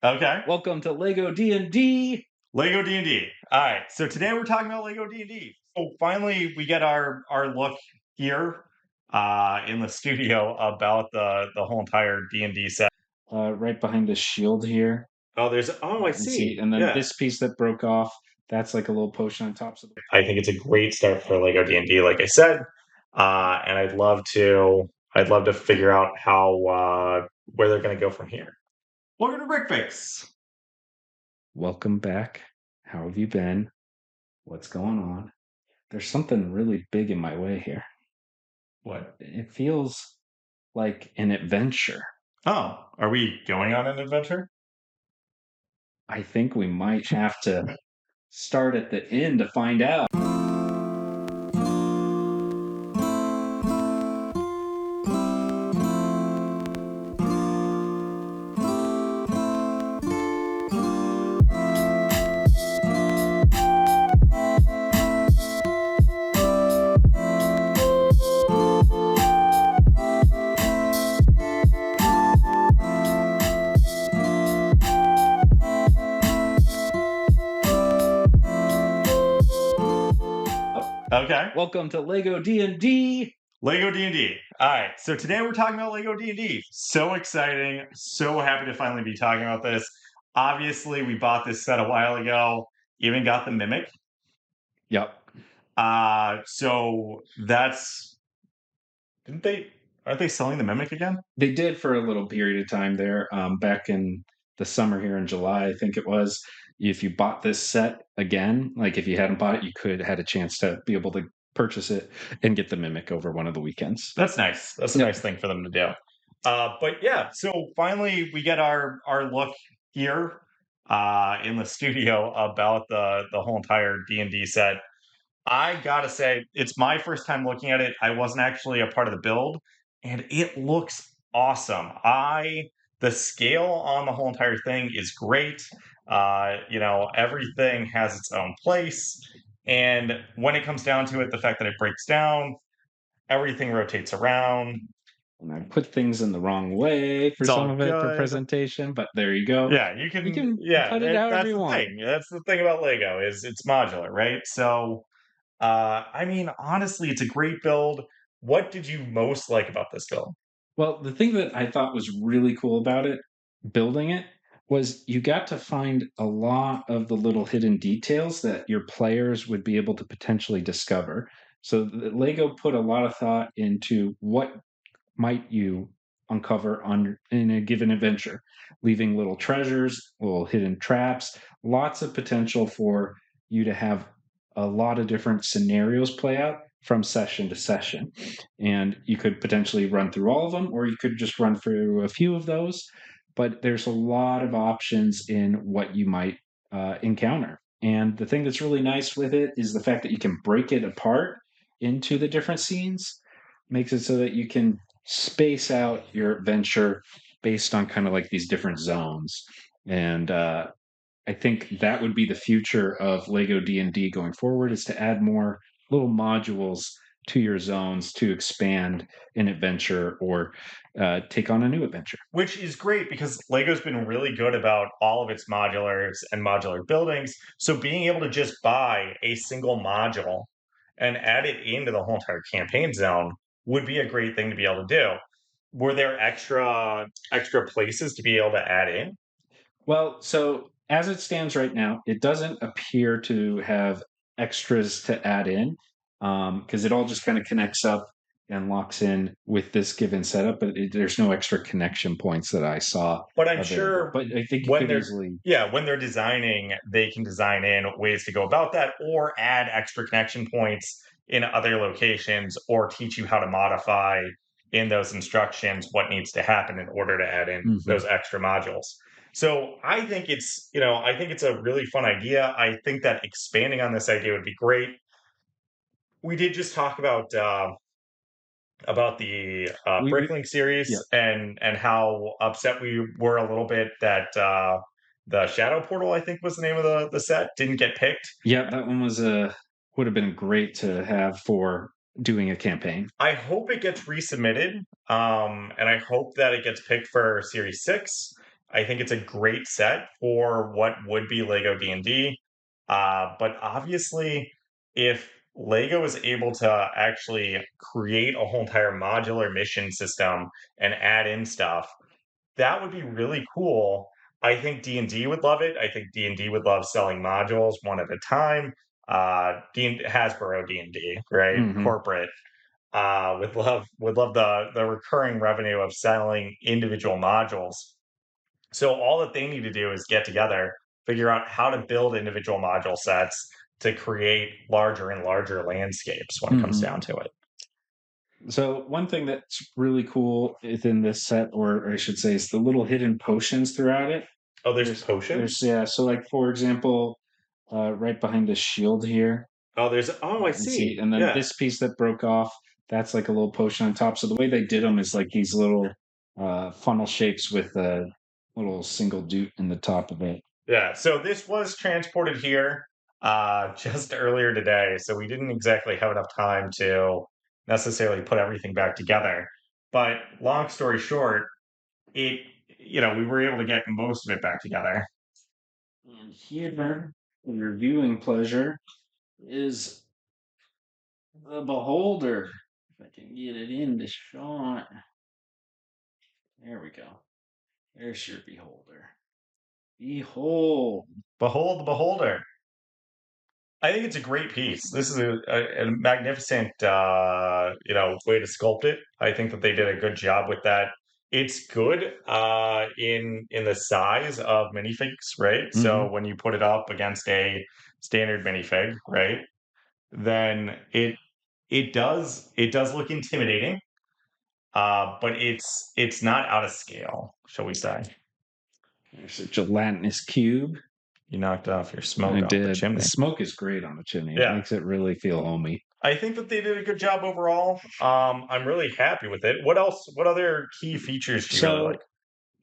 Okay. Welcome to LEGO D&D. LEGO D&D. All right. So today we're talking about LEGO D&D. So finally we get our look here in the studio about the whole entire D&D set. Right behind the shield here. I You see. and then Yeah. this piece that broke off, that's like a little potion on top. So I think it's a great start for LEGO D&D, like I said. And I'd love to figure out how where they're going to go from here. Welcome to BrickFix. welcome back. How have you been? What's going on? There's something really big in my way here. What? It feels like an adventure. Oh, are we going on an adventure? I think we might have to start at the end to find out. Okay. Welcome to LEGO D&D. LEGO D&D. All right, so today we're talking about LEGO D&D. So exciting. So happy to finally be talking about this. Obviously, we bought this set a while ago, even got the Mimic. Yep. So that's... Aren't they selling the Mimic again? They did for a little period of time there, back in the summer here in July, I think it was. If you bought this set again, like if you hadn't bought it, you could had a chance to be able to purchase it and get the Mimic over one of the weekends. That's nice. That's a Yep. nice thing for them to do. But yeah, so finally we get our look here in the studio about the whole entire D&D set. I gotta say, it's my first time looking at it. I wasn't actually a part of the build, and it looks awesome. The scale on the whole entire thing is great. Everything has its own place, and when it comes down to it, the fact that it breaks down, everything rotates around. And I put things in the wrong way for It's some all of it for good. presentation, but there you go. Yeah, You can cut it that's however you the want. thing. That's the thing about Lego is it's modular, right? So I mean, honestly, it's a great build. What did you most like about this build? Well, the thing that I thought was really cool about it, building it, was you got to find a lot of the little hidden details that your players would be able to potentially discover. So Lego put a lot of thought into what might you uncover in a given adventure, leaving little treasures, little hidden traps, lots of potential for you to have a lot of different scenarios play out from session to session. And you could potentially run through all of them, or you could just run through a few of those. But there's a lot of options in what you might encounter. And the thing that's really nice with it is the fact that you can break it apart into the different scenes, makes it so that you can space out your adventure based on kind of like these different zones. And I think that would be the future of Lego D&D going forward, is to add more little modules to your zones to expand an adventure or take on a new adventure. Which is great because Lego's been really good about all of its modulars and modular buildings. So being able to just buy a single module and add it into the whole entire campaign zone would be a great thing to be able to do. Were there extra places to be able to add in? Well, so as it stands right now, it doesn't appear to have extras to add in, because it all just kind of connects up and locks in with this given setup. But there's no extra connection points that I saw But I'm available. sure But I think you when could they're easily. when they're designing, they can design in ways to go about that or add extra connection points in other locations or teach you how to modify in those instructions what needs to happen in order to add in those extra modules. So I think it's a really fun idea. I think that expanding on this idea would be great. We did just talk about the We Bricklink series Yeah. and how upset we were a little bit that the Shadow Portal, I think was the name of the set, didn't get picked. Yeah, that one was would have been great to have for doing a campaign. I hope it gets resubmitted, and I hope that it gets picked for Series 6. I think it's a great set for what would be Lego D&D. But obviously, if Lego is able to actually create a whole entire modular mission system and add in stuff, that would be really cool. I think D&D would love it. I think D&D would love selling modules one at a time. Hasbro D&D, right? Hmm. Corporate would love the recurring revenue of selling individual modules. So all that they need to do is get together, figure out how to build individual module sets to create larger and larger landscapes when it comes Hmm. down to it. So one thing that's really cool within this set, or I should say, is the little hidden potions throughout it. Oh, there's There's potions. yeah. So like for example, right behind the shield here, Oh, I you can see, see. and then Yeah. this piece that broke off, that's like a little potion on top. So the way they did them is like these little funnel shapes with a little single doot in the top of it. Yeah, so this was transported here just earlier today, so we didn't exactly have enough time to necessarily put everything back together. But long story short, it we were able to get most of it back together. And here, for your viewing pleasure, is the beholder. If I can get it in the shot. There we go. There's your beholder. Behold. Behold the beholder. I think it's a great piece. This is a magnificent, way to sculpt it. I think that they did a good job with that. It's good in the size of minifigs, right? Hmm. So when you put it up against a standard minifig, right, then it does look intimidating, but it's not out of scale, shall we say? There's a gelatinous cube. You knocked off your I smoke off the did. The chimney. smoke is great on the chimney. It Yeah, makes it really feel homey. I think that they did a good job overall. I'm really happy with it. What else? What other key features do you really like?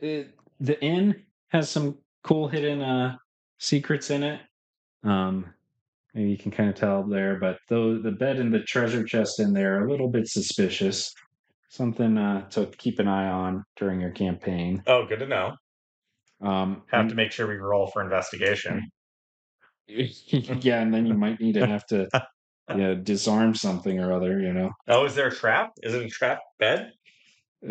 So the inn has some cool hidden secrets in it. Um, maybe you can kind of tell there, but though the bed and the treasure chest in there are a little bit suspicious. Something to keep an eye on during your campaign. Oh, good to know. Have to And make sure we roll for investigation. yeah, and then you might need to have to yeah disarm something or other. Oh, is there a trap? Is it a trap bed? I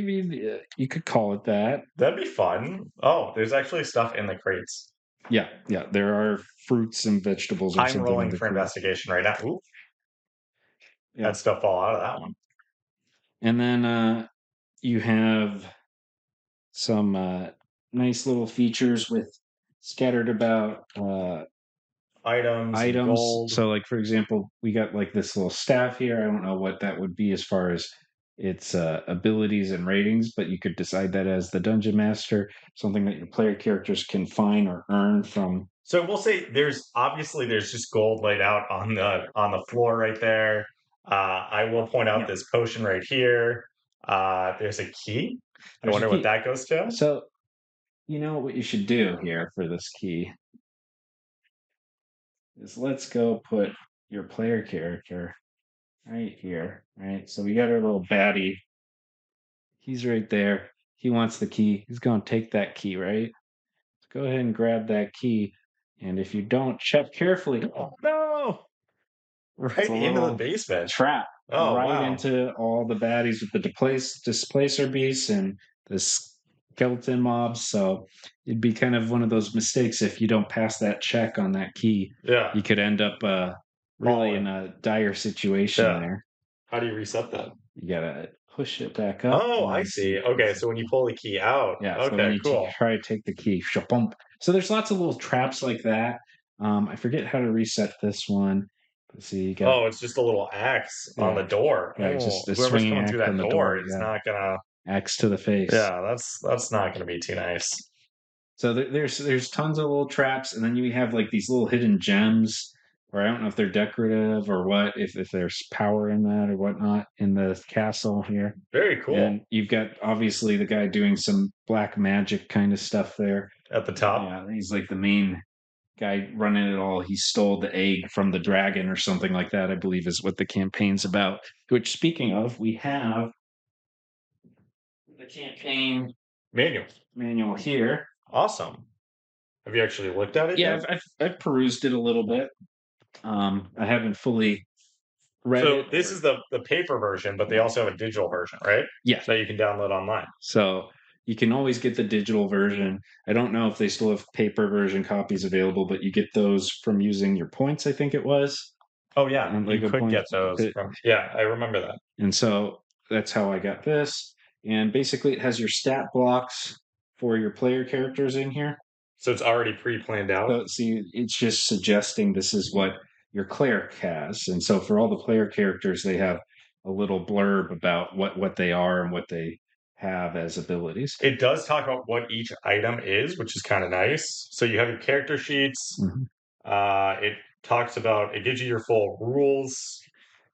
mean, you could call it that. That'd be fun. Oh, there's actually stuff in the crates. Yeah, yeah. There are fruits and vegetables or I'm something in rolling the for crate. investigation right now. Ooh, Yeah, had stuff fall out of that one. and then you have some nice little features with scattered about Items and items. gold. So, like for example, we got like this little staff here. I don't know what that would be as far as its abilities and ratings, but you could decide that as the dungeon master, something that your player characters can find or earn from. So we'll say there's just gold laid out on the floor right there. I will point out Yeah, this potion right here. There's a key. I there's a wonder what key. that goes to. So you know what you should do here for this key is let's go put your player character right here. Right. So we got our little baddie. He's right there. He wants the key. He's going to take that key, right? Go ahead and grab that key. And if you don't check carefully, oh no, it's Right a into the little basement. trap Oh right wow. into all the baddies with the displacer beasts and the skeleton mobs. So it'd be kind of one of those mistakes if you don't pass that check on that key. Yeah. You could end up really in Fallen. a dire situation Yeah. there. How do you reset that? You gotta push it back up Oh, and I then see see. if Okay, it's so when you pull the key out. yeah, so when Okay, you cool. try to take the key, shabump. So there's lots of little traps like that. I forget how to reset this one. Let's see, you got Oh, it's just a little axe on the yeah, door. yeah, Oh, just the whoever's swinging coming through axe on that the door door. is Yeah, not gonna. axe to the face. Yeah, that's not gonna be too nice. So there's tons of little traps, and then you have like these little hidden gems, or I don't know if they're decorative or what, if there's power in that or whatnot in the castle here. Very cool. And you've got obviously the guy doing some black magic kind of stuff there. At the top. Yeah, he's like the main guy running it all. He stole the egg from the dragon or something like that, I believe is what the campaign's about. Which, speaking of, we have the campaign Manual. manual here. Awesome. Have you actually looked at it Yeah, yet? I've perused it a little bit. I haven't fully read So it this or is the paper version, but they also have a digital version, right? yeah. That you can download online. So you can always get the digital version. I don't know if they still have paper version copies available, but you get those from using your points, I think it was, Oh yeah, on you Lego could points. get those from. Yeah, I remember that. And so that's how I got this. And basically, it has your stat blocks for your player characters in here. So it's already pre-planned out. So see, it's just suggesting this is what your cleric has. And so for all the player characters, they have a little blurb about what they are and what they have as abilities. It does talk about what each item is, which is kind of nice. So you have your character sheets. Mhm. It talks about it gives you your full rules.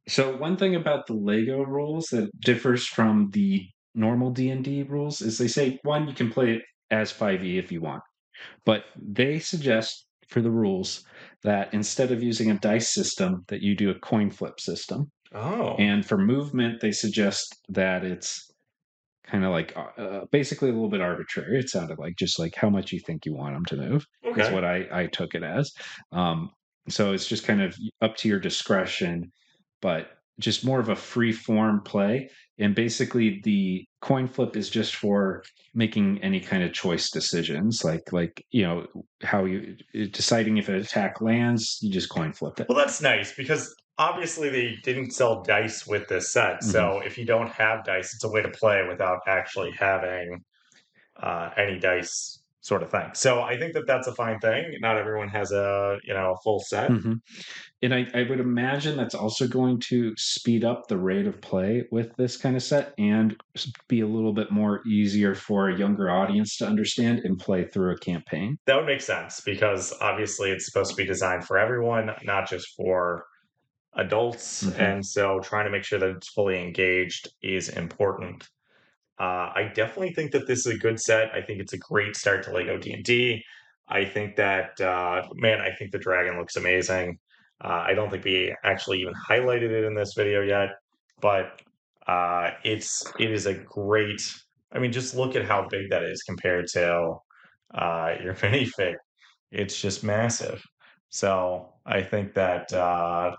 So one thing about the Lego rules that differs from the normal D&D rules is they say one, you can play it as 5e if you want. But they suggest for the rules that instead of using a dice system, that you do a coin flip system. Oh, And for movement, they suggest that it's kind of like basically a little bit arbitrary. It sounded like just like how much you think you want them to move is okay. what I took it as. Um, so it's just kind of up to your discretion, but just more of a free form play. And basically, the coin flip is just for making any kind of choice decisions, like how you deciding if an attack lands. You just coin flip it. Well, that's nice because obviously they didn't sell dice with this set. Hmm. So if you don't have dice, it's a way to play without actually having any dice sort of thing. So I think that that's a fine thing. Not everyone has a full set. Hmm. And I would imagine that's also going to speed up the rate of play with this kind of set and be a little bit more easier for a younger audience to understand and play through a campaign. That would make sense because obviously it's supposed to be designed for everyone, not just for adults. Hmm. And so trying to make sure that it's fully engaged is important. I definitely think that this is a good set. I think it's a great start to Lego D&D. I think that man, I think the dragon looks amazing. I don't think we actually even highlighted it in this video yet, but it is a great. I mean, just look at how big that is compared to your minifig. It's just massive. So I think that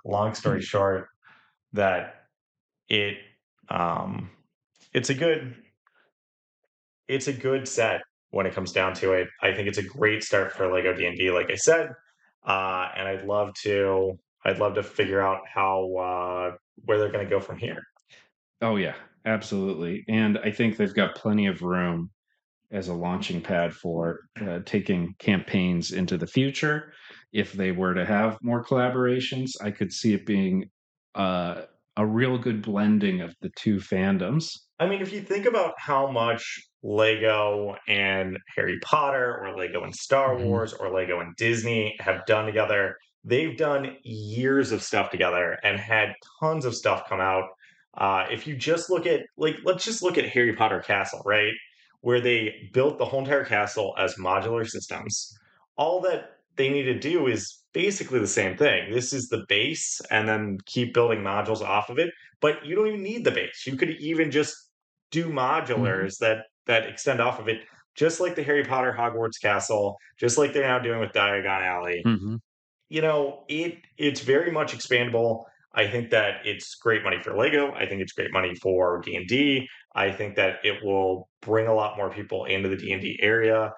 long story short, that it um, it's a good it's a good set when it comes down to it. I think it's a great start for Lego D&D, like I said, and I'd love to figure out how where they're going to go from here. Oh yeah, absolutely. And I think they've got plenty of room as a launching pad for taking campaigns into the future. If they were to have more collaborations, I could see it being uh, a real good blending of the two fandoms. I mean, if you think about how much Lego and Harry Potter, or Lego and Star Hmm. Wars, or Lego and Disney have done together, they've done years of stuff together and had tons of stuff come out. If you just look at, like, let's just look at Harry Potter Castle, right? Where they built the whole entire castle as modular systems. All that they need to do is basically the same thing. This is the base, and then keep building modules off of it, but you don't even need the base. You could even just do Hmm. modulars that extend off of it, just like the Harry Potter Hogwarts Castle, just like they're now doing with Diagon Alley. Hmm. It's very much expandable. I think that it's great money for Lego. I think it's great money for D&D. I think that it will bring a lot more people into the D&D area.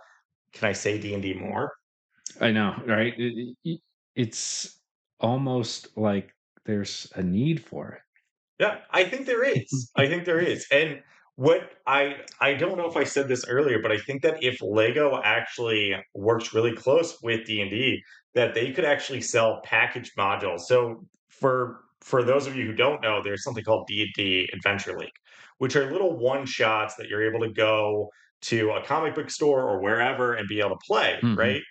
Can I say D&D more? I know, right? It's almost like there's a need for it. Yeah, I think there is. I think there is. And what I don't know if I said this earlier, but I think that if Lego actually works really close with D&D, that they could actually sell packaged modules. So for those of you who don't know, there's something called D&D Adventure League, which are little one shots that you're able to go to a comic book store or wherever and be able to play, Hmm. right?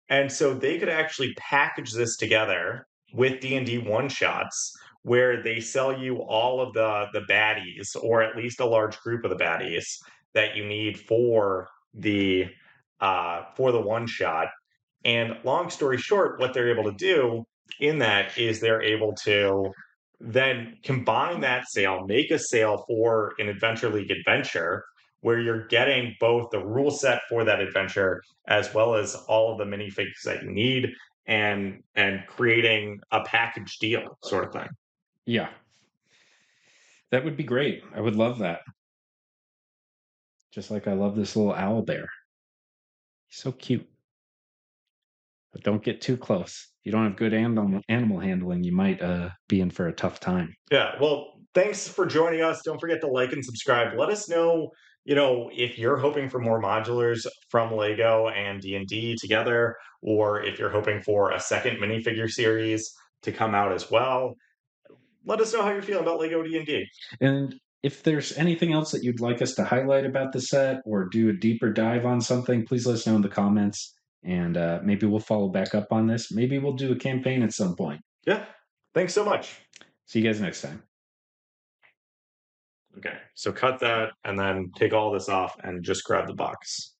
And so they could actually package this together with D&D one shots where they sell you all of the baddies, or at least a large group of the baddies that you need for the one shot. And long story short, what they're able to do in that is they're able to then combine that sale, make a sale for an Adventure League adventure, where you're getting both the rule set for that adventure as well as all of the minifigs that you need, and creating a package deal sort of thing. Yeah, that would be great. I would love that. Just like I love this little owl bear. He's so cute. But don't get too close. If you don't have good animal handling, you might be in for a tough time. Yeah, well, thanks for joining us. Don't forget to like and subscribe. Let us know, if you're hoping for more modulars from Lego and D&D together, or if you're hoping for a second minifigure series to come out as well. Let us know how you're feeling about Lego D&D. And if there's anything else that you'd like us to highlight about the set or do a deeper dive on something, please let us know in the comments. And maybe we'll follow back up on this. Maybe we'll do a campaign at some point. Yeah, thanks so much. See you guys next time. Okay, so cut that and then take all this off and just grab the box.